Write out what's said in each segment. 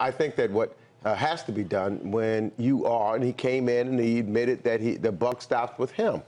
I think that what has to be done when you are, and he came in and he admitted that the buck stops with him.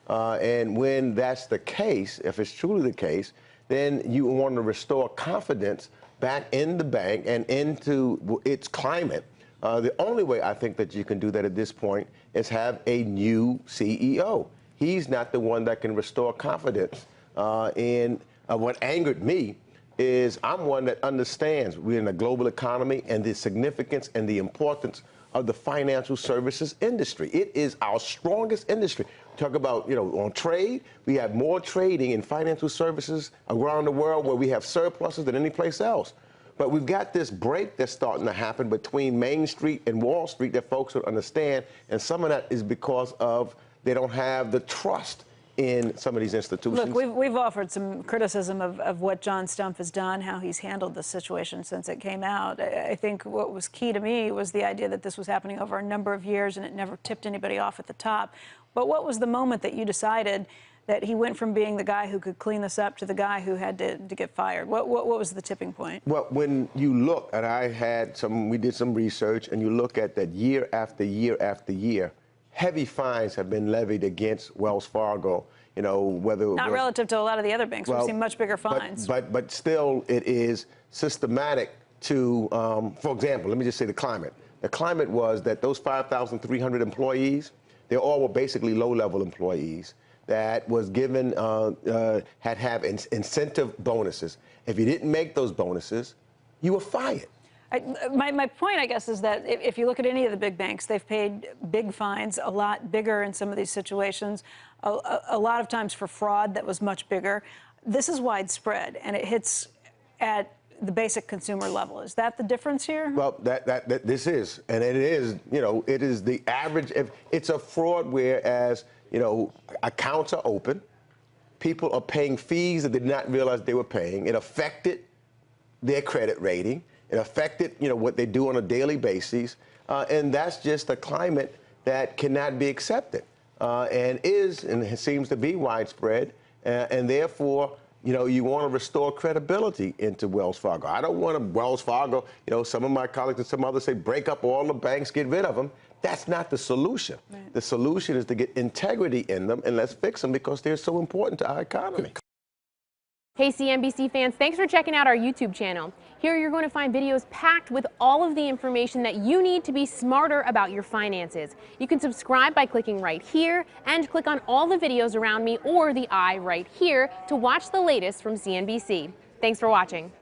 And when that's the case, if it's truly the case, then you want to restore confidence back in the bank and into its climate. The only way I think that you can do that at this point is have a new CEO. He's not the one that can restore confidence. What angered me is I'm one that understands we're in a global economy and the significance and the importance of the financial services industry. It is our strongest industry. Talk about, on trade, we have more trading in financial services around the world where we have surpluses than any place else. But we've got this break that's starting to happen between Main Street and Wall Street that folks don't understand, and some of that is because of they don't have the trust in some of these institutions. Look, we've offered some criticism of what John Stumpf has done, how he's handled the situation since it came out. I think what was key to me was the idea that this was happening over a number of years and it never tipped anybody off at the top. But what was the moment that you decided that he went from being the guy who could clean this up to the guy who had to get fired? What was the tipping point? Well, when you look, and we did some research, and you look at that year after year after year, heavy fines have been levied against Wells Fargo, whether not relative to a lot of the other banks. We've seen much bigger fines. But still, it is systematic to, for example, let me just say the climate. The climate was that those 5,300 employees, they all were basically low-level employees that was given, had incentive bonuses. If you didn't make those bonuses, you were fired. My point, I guess, is that if you look at any of the big banks, they've paid big fines, a lot bigger in some of these situations, a lot of times for fraud that was much bigger. This is widespread, and it hits at the basic consumer level. Is that the difference here? Well, this is, and it is, it is the average. It's a fraud, whereas, accounts are open, people are paying fees that they did not realize they were paying. It affected their credit rating. It affected, what they do on a daily basis, and that's just a climate that cannot be accepted, and it seems to be widespread, and therefore, you want to restore credibility into Wells Fargo. I don't want Wells Fargo, some of my colleagues and some others say break up all the banks, get rid of them. That's not the solution. Right. The solution is to get integrity in them, and let's fix them because they're so important to our economy. Hey CNBC fans, thanks for checking out our YouTube channel. Here you're going to find videos packed with all of the information that you need to be smarter about your finances. You can subscribe by clicking right here and click on all the videos around me or the eye right here to watch the latest from CNBC. Thanks for watching.